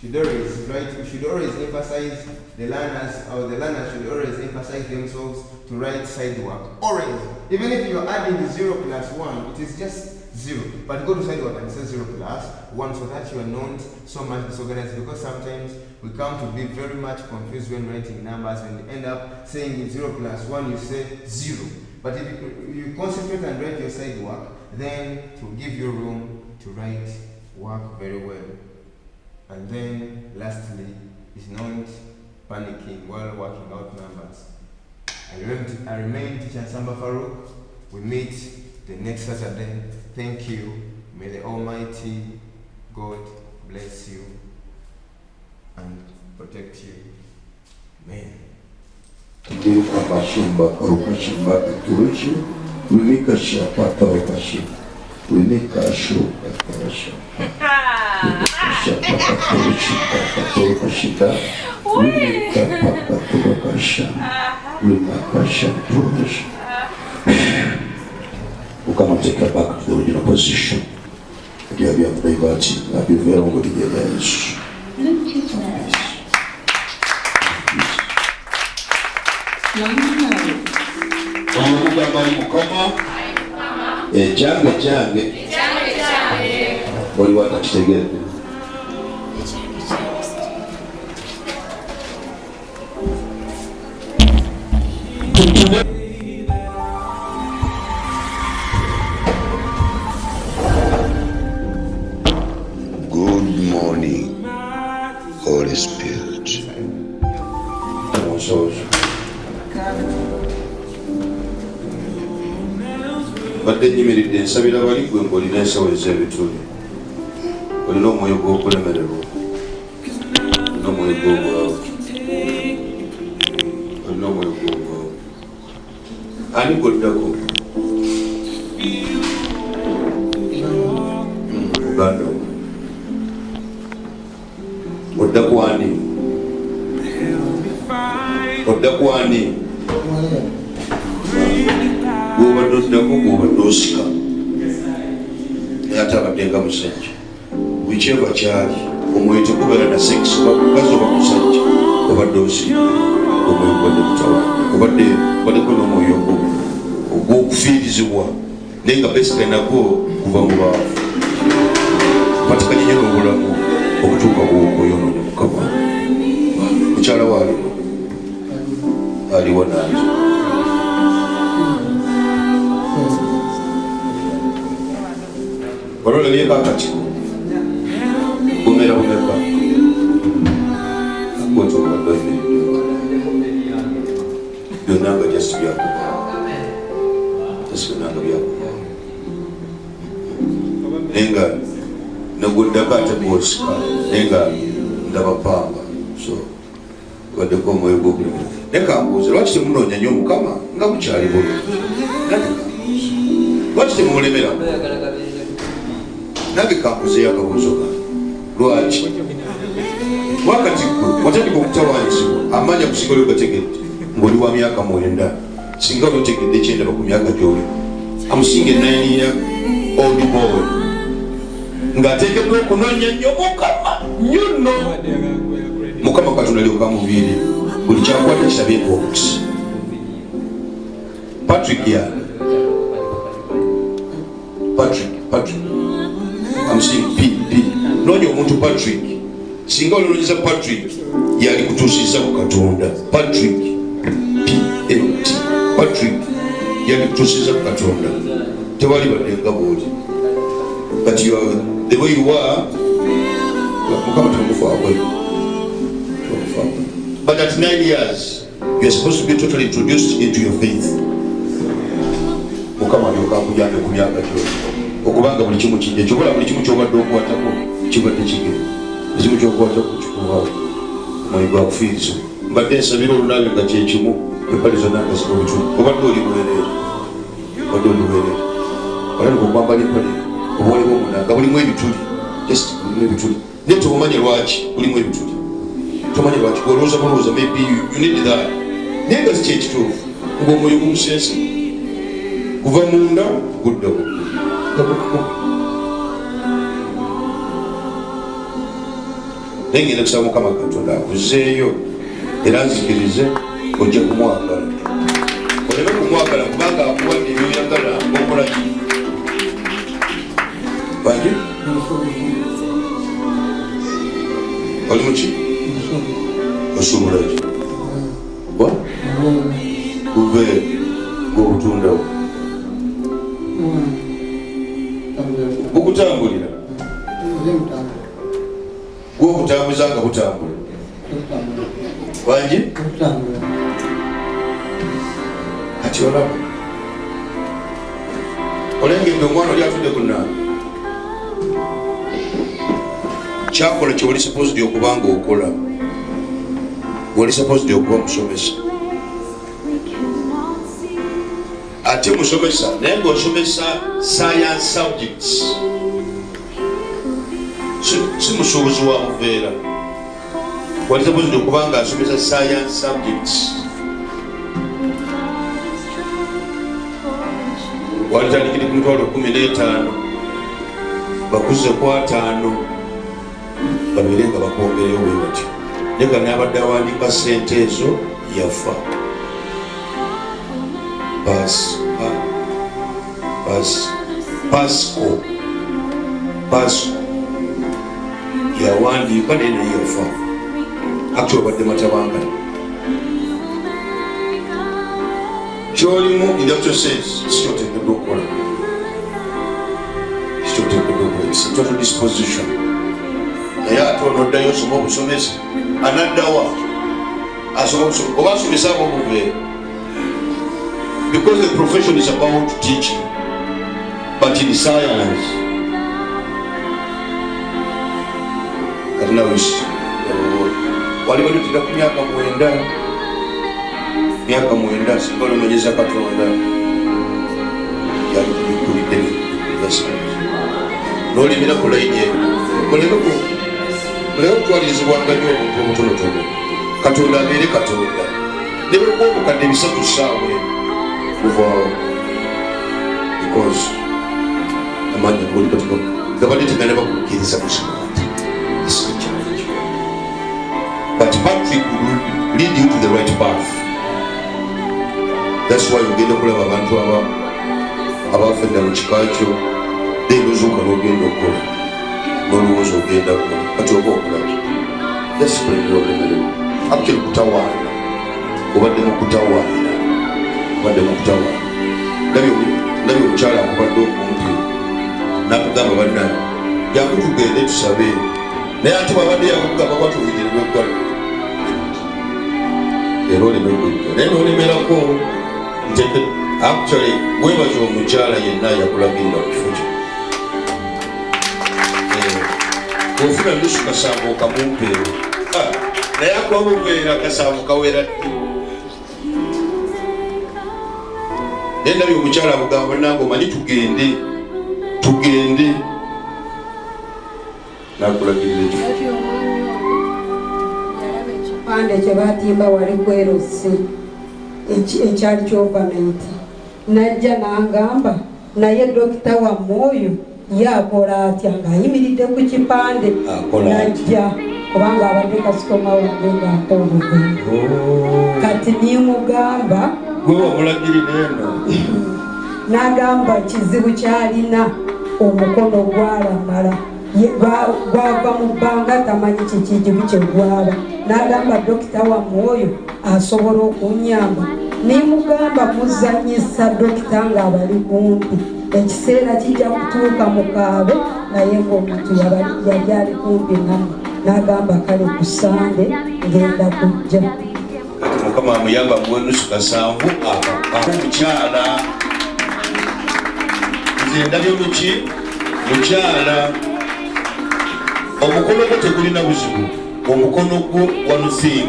We should always emphasize the learners, or the learners should always emphasize themselves to write side work. Always. Even if you're adding 0 plus 1, it is just 0. But go to side work and say 0 plus 1 so that you are not so much disorganized, because sometimes we come to be very much confused when writing numbers. When you end up saying 0 plus 1, you say 0. But if you concentrate and write your side work, then it will give you room to write work very well. And then lastly is not panicking while working out numbers. I remain teacher Samba Farouk. We meet the next Saturday. Thank you. May the Almighty God bless you and protect you. Amen. Today, we make a show, we make a show. We'll come and take her back to the original position. Again, we have the liberty. I'll be very good together. Jange what do you want us to get? nsawo zo. Badde nyimiridde nsabira bali gwe ng'olina ensawo ez'ebituli. Olina omwoyo gw'okulemererwa. Olina omwoyo gw'obulawo. Olina omwoyo gw'obulawo. Ani gwoddako? Uganda. Odda ku ani? Odda ku ani? Gw'obadde oddako gw'obadde osika. Naye ate abaddenga musajja. Whichever kyali, omwoyo tegubeera na sex, oba mukazi oba musajja, obadde osika. Omwoyo gubadde mutawaana. Obaddeko n'omwoyo ogw'okufiirizibwa. Naye nga basically nagwo kuva mu baafu. Patikanye nnyo n'obulamu okutuuka bw'oyonoonye Mukama. Mukyala waaliwo? Aliwo nange. Wali olabyeko akatiko? Bumera bumeka? Bwotokadde byonna nga just byakubaawo. Just byonna nga byakubaawo. Naye nga nagwoddako ate gwosika naye nga ndaba pamba. So waddeko omwoyo gw'okulemera. Naye kambuuze, lwaki temunoonya nnyo Mukama nga mukyali bulungi? Lwaki temumulemera? Nange kambuuzeyo akabuuzo kange. Lwaki? Wakati gwe watandika okutawaanyizibwa amaanyi akusinga oli ogategedde ng'oli wa myaka 9. Singa oli otegedde ekyendaba ku myaka gy'oli. Amusinga 9 year old boy. Ng'ateekeddwa okunoonya nnyo Mukama nnyo nno. Mukama Katonda alyoka amuviire buli kyakwata kisabyeko omukisa. Patrick yani. Patrick. Amusinga P. Noonya omuntu Patrick. Singa olinoonyeza Patrick yali kutuusiza ku Katonda. Patrick P.M.T. Patrick yali kutuusiza ku Katonda. Tewali baddenga bw'oli. But you are the way you are. Mukama temufaako. But at 9 years, you are supposed to be totally introduced into your faith. Mukama alyoka akuyambe ku myaka gy'oli. Okubanga buli kimu kijja. Kyobola buli kimu ky'obadde okwatako kibadde kigere. Ekimu ky'okwatako kikubaawo. Omwoyo gwakufiirizibwa. Mbadde nsabira olunabe nga kye kimu empale zonna nga ziri obutuli. Obadde oli bwereere. Olabika okwambala empale obwole bw'omunda nga bulimu ebituli. Just bulimu ebituli. Naye tomanya lwaki bulimu ebituli. Tomanya lwaki. Olowooza maybe you need that. Naye nga si kyekituufu. Ng'omwoyo gumusense. Kuva munda guddamu. Naye ngenda kusaba Mukama Katonda akuzeeyo era nzikirize ojja kumwagala. Oleme kumwagala kubanga akuwadde ebyoyagala okolaki. Bangi? Oli muki? Osuubula ki? Wa? Kuve ng'obutundawo. Bukutambulira? Gw'okutambuza nga butambula? Bangi? Kati olaba olengedde omwana oli atudde ku nnaana kyakola kye wali supposed okuba nga okola. Wali supposed okuba musomesa ate musomesa naye ng'osomesa science subjects. Si musuubuzi wa buveera. Wali supposed okuba nga asomesa science subjects. Walitandikira ku mitwalo 15 bakuze ku 5 babeere nga bakwongereyo bwe batyo. Naye nga n'abadde awandiika ssente ezo yafa. Pasco yawandiika naye naye yafa. Actually badde matabangana. Kyolimu in the actual sense sikyoteekeddwa okukola. It's a total disposition. Naye ate onoddayo osoma obusomesa anaddawa because the profession is about teaching, but in science, waliwo tutira ku myaka mwenda singolo nonyeza Katonda yali kubikulidde n'olimira ku layini muleke kutwalizibwanga nnyo obuntu obutonotono. Katonda abeere Katonda ne bwe kuba obukadde 3 ssaawa kuvaawo because amaanyi gabadde tegana bakukkiriza kusoma but Patrick will lead you to the right path. That's why ugenda okulaba abantu abafedda mu kika kyo ozuuka n'ogenda okukola n'olowooza ogenda kati oba okulaba discipline y'olemerewo actually kutawaana obadde mu kutawaana ndabye omukyala akubadde okumpi n'akugamba bannaye jangu tugende tusabe naye ate babadde yakugamba batubigire lweggalo era olemeddwa naye n'olemerako actually webaza omukyala yenna yakulagirira ku kifo kyo ofuna lusu kasango okamumpeero naye akuba bubeera akasango kawera ddi naye ndabye omukyala amugamba nange omanyi tugende nakulagirira ekifo ekipande kye batimba wali kwerosi ekyali kyovanaiti najja n'angamba naye dokita wammwe oyo yakola atya ng'ayimiridde ku kipande najja kubanga abadde kasitoma wange ng'akola obuvundu kati nimugamba n'agamba kizibu kyalina omukono gwalamala gwava mu bbanga tamanyi kikijibu kye gwaba n'agamba dokita wammwe oyo asobola okunyamba nimugamba muzanyisa dokita ng'abali kumpi ekiseera kijja kutuuka mukaabe naye ng'omuntu yali ali kumpi nammwe n'agamba kale ku Sande ngenda kujja Mukama amuyamba mwenusu kasanvu omukyala nze ndabye mukyala omukono gwo tegulina buzibu omukono gwo one thing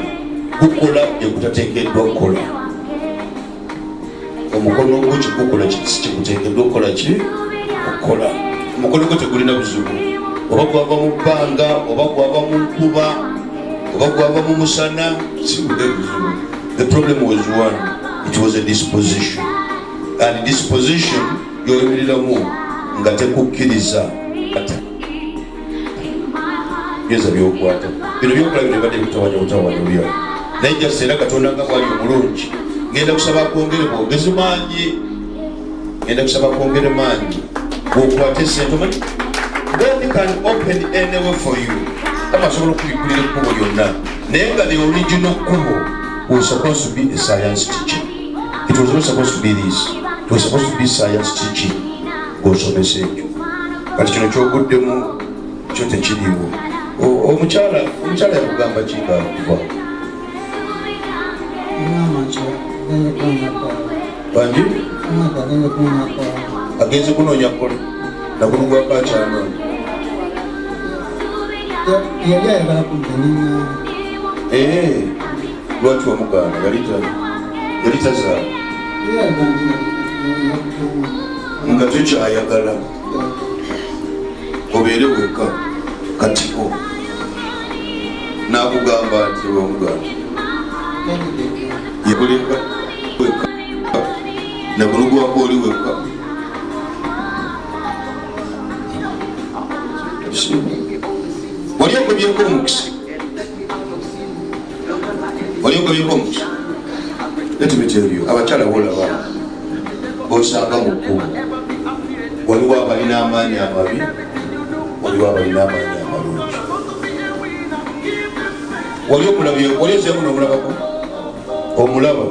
gukola ekutateekeddwa okukola omukono gwo kikukola kikuteekeddwa okukola ki okukola omukono gwo tegulina buzibu oba gwava mu bbanga oba gwava mu nkuba oba gwava mu musana sibude buzibu. The problem was one, it was a disposition, and disposition yoyimiriramu nga tekukkiriza byeza byokwata bino byokola bino badde butawanya olyawo naye jasa era Katonda nga bwali omulungi ngenda kusaba kwongere bwongezi maanyi bwokwata esente omanyi God can open any way for you kama asobola okubigulira ekkubo lyonna naye nga the original kkubo was supposed to be a science teaching. It was not supposed to be this. It was supposed to be science teaching. Ng'osomesa ekyo kati kino kyoguddemu kyo tekiriwo. Omukyala yakugamba kikakuva bangi agenze kunoonya kkola nagulugwako akyanoonya yali ayagala kumpanina lwaki wamugaana yali tazaala nga tokyayagala obeere wekka katiko n'akugamba nti wamugaana yekuleka wekka nagulugwako oli wekka wali okobyeko omukisa let me tell you abakyala bolaba bosanga mu kkubo waliwo abalina amaanyi amabi waliwo abalina amaanyi amalungi wali ozemuno omulabako omulaba